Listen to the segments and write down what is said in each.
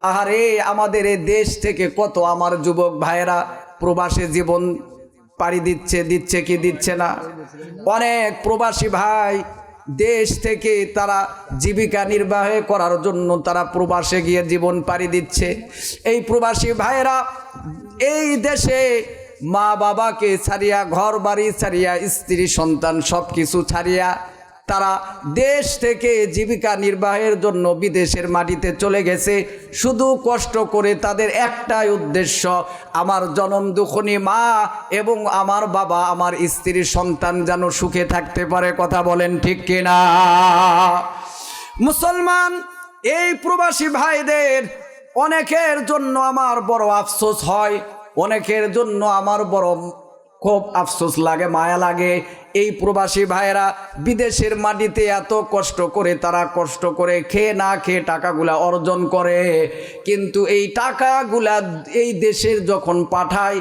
আহারে আমাদের এই দেশ থেকে কত আমার যুবক ভাইয়েরা প্রবাসে জীবন পাড়ি দিচ্ছে কি দিচ্ছে না। অনেক প্রবাসী ভাই দেশ থেকে তারা জীবিকা নির্বাহ করার জন্য তারা প্রবাসে গিয়ে জীবন পাড়ি দিচ্ছে। এই প্রবাসী ভাইয়েরা এই দেশে মা বাবাকে ছাড়িয়া, ঘর বাড়ি ছাড়িয়া, স্ত্রী সন্তান সব কিছু ছাড়িয়া তারা দেশ থেকে জীবিকা নির্বাহের জন্য বিদেশের মাটিতে চলে গেছে। শুধু কষ্ট করে তাদের একটাই উদ্দেশ্য, আমার জনম দুঃখনী মা এবং আমার বাবা, আমার স্ত্রীর সন্তান যেন সুখে থাকতে পারে। কথা বলেন ঠিক কিনা? মুসলমান এই প্রবাসী ভাইদের অনেকের জন্য আমার বড় আফসোস হয়, অনেকের জন্য আমার বড় খুব আফসোস লাগে, মায়া লাগে। এই প্রবাসী ভাইয়েরা বিদেশের মাটিতে এত কষ্ট করে, তারা কষ্ট করে খেয়ে না খেয়ে টাকাগুলা অর্জন করে, কিন্তু এই টাকাগুলা এই দেশের যখন পাঠায়,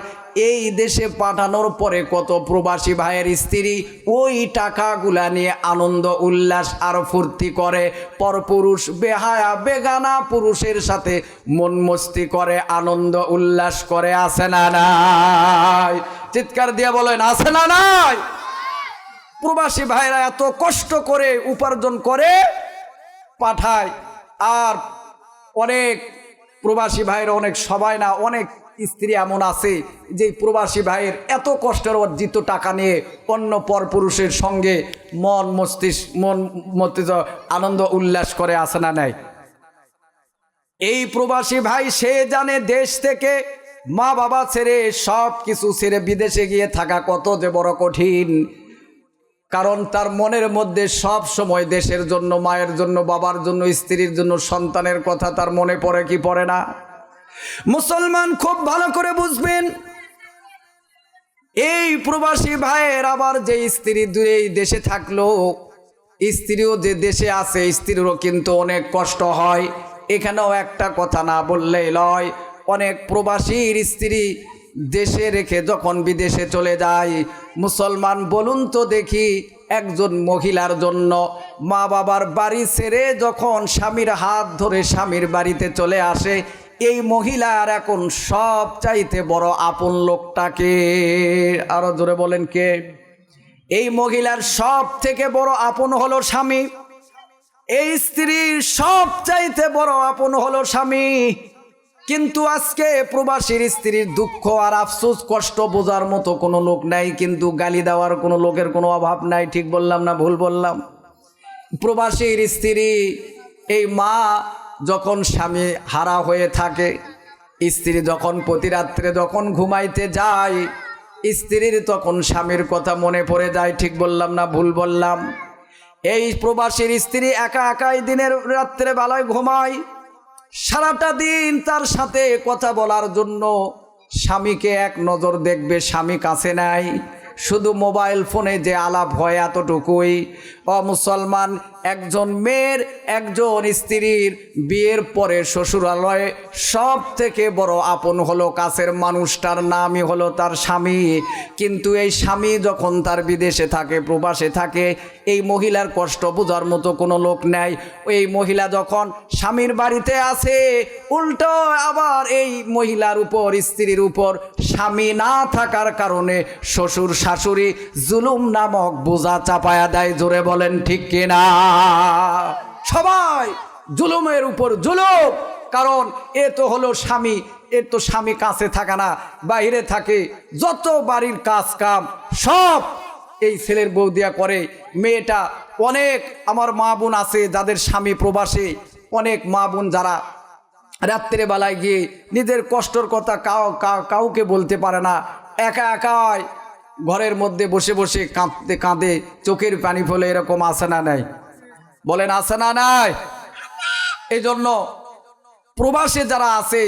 এই দেশে পাঠানোর পরে কত প্রবাসী ভাইয়ের স্ত্রী ওই টাকাগুলা নিয়ে আনন্দ উল্লাস আর ফুর্তি করে, পরপুরুষ বেহায়া বেগানা পুরুষের সাথে মন মস্তি করে, আনন্দ উল্লাস করে। আছে না নাই? চিৎকার দিয়ে বলেন, আছে না নাই? প্রবাসী ভাইরা এত কষ্ট করে উপার্জন করে পাঠায়। আর অনেক প্রবাসী ভাইরা, অনেক সবাই না, অনেক স্ত্রী এমন আছে যে প্রবাসী ভাইয়ের এত কষ্টের অর্জিত টাকা নিয়ে অন্য পরপুরুষের সঙ্গে মন মস্তিষ্ক আনন্দ উল্লাস করে। আসে না নাই? এই প্রবাসী ভাই সে জানে দেশ থেকে মা বাবা ছেড়ে সব কিছু ছেড়ে বিদেশে গিয়ে থাকা কত যে বড় কঠিন। কারণ তার মনের মধ্যে সব সময় দেশের জন্য, মায়ের জন্য, বাবার জন্য, স্ত্রীর জন্য, সন্তানের কথা তার মনে পড়ে কি পড়ে না? মুসলমান খুব ভালো করে বুঝবেন, এই প্রবাসী ভাইয়ের আবার যে স্ত্রী দূরে দেশে থাকলো, স্ত্রীও যে দেশে আছে, স্ত্রীরও কিন্তু অনেক কষ্ট হয়। এখানেও একটা কথা না বললেই লয়, অনেক প্রবাসীর স্ত্রী দেশে রেখে যখন বিদেশে চলে যায়, মুসলমান বলুন তো দেখি, একজন মহিলার জন্য মা বাবার বাড়ি ছেড়ে যখন স্বামীর হাত ধরে স্বামীর বাড়িতে চলে আসে, এই মহিলার এখন সব চাইতে বড় আপন লোকটাকে, আরো জোরে বলেন কে? এই মহিলার সব থেকে বড় আপন হলো স্বামী। এই স্ত্রীর সব চাইতে বড় আপন হলো স্বামী। কিন্তু আজকে প্রবাসীর স্ত্রীর দুঃখ আর আফসোস কষ্ট বোঝার মতো কোনো লোক নাই, কিন্তু গালি দেওয়ার কোনো লোকের কোনো অভাব নাই। ঠিক বললাম না ভুল বললাম? প্রবাসীর স্ত্রী, এই মা যখন স্বামী হারা হয়ে থাকে, স্ত্রী যখন প্রতি রাত্রে যখন ঘুমাইতে যায়, স্ত্রীর তখন স্বামীর কথা মনে পড়ে যায়। ঠিক বললাম না ভুল বললাম? এই প্রবাসীর স্ত্রী একা একাই দিনের রাত্রে বেলায় ঘুমায়, সারাটা দিন তার সাথে কথা বলার জন্য স্বামীকে এক নজর দেখবে, স্বামী কাছে নাই, শুধু মোবাইল ফোনে যে আলাপ হয় এতটুকুই। মুসলমান, একজন মেয়ের, একজন স্ত্রীর বিয়ের পরে শ্বশুরালয়ে সব থেকে বড় আপন হলো কাছের মানুষটার নামই হলো তার স্বামী। কিন্তু এই স্বামী যখন তার বিদেশে থাকে, প্রবাসে থাকে, এই মহিলার কষ্ট বোঝার মতো কোনো লোক নেই। এই মহিলা যখন স্বামীর বাড়িতে আছে, উল্টো আবার এই মহিলার উপর, স্ত্রীর উপর স্বামী না থাকার কারণে শ্বশুর শাশুড়ি জুলুম নামক বোঝা চাপায়া দেয়। জোরে বলেন ঠিক কিনা? সবাই জুলুমের উপর জুলুম। কারণ এ তো হলো স্বামী, এর তো স্বামী কাছে থাকে না, বাইরে থাকে, যত বাড়ির কাজ কাম সব এই ছেলের বউ দিয়া করে। মেয়েটা, অনেক আমার মা বোন আছে যাদের স্বামী প্রবাসী, অনেক মা বোন যারা রাত্রে বেলায় গিয়ে নিজের কষ্টর কথা কাউকে বলতে পারে না, একা একাই ঘরের মধ্যে বসে বসে কাঁদতে কাঁদে, চোখের পানি ফেলে, এরকম আছে না নাই? বলেন আছে না নাই? এই জন্য প্রবাসে যারা আছে,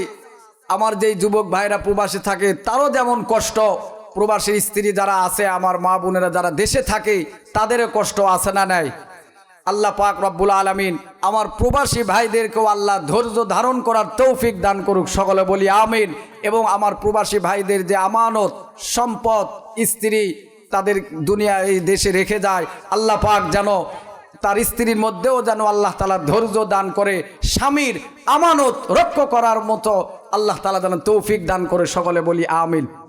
আমার যেই যুবক ভাইরা প্রবাসে থাকে তারও যেমন কষ্ট, প্রবাসী স্ত্রী যারা আছে, আমার মা বোনেরা যারা দেশে থাকে তাদেরও কষ্ট আছে না নাই? আল্লাহ পাক রব্বুল আলামিন আমার প্রবাসী ভাইদেরকেও আল্লাহ ধৈর্য ধারণ করার তৌফিক দান করুক, সকলে বলি আমিন। এবং আমার প্রবাসী ভাইদের যে আমানত সম্পদ স্ত্রী তাদের দুনিয়া এই দেশে রেখে যায়, আল্লাহ পাক যেন তার স্ত্রীর মধ্যেও যেন আল্লাহ তাআলা ধৈর্য দান করে, স্বামীর আমানত রক্ষা করার মতো আল্লাহ তাআলা যেন তৌফিক দান করে। সকলে বলি আমিন।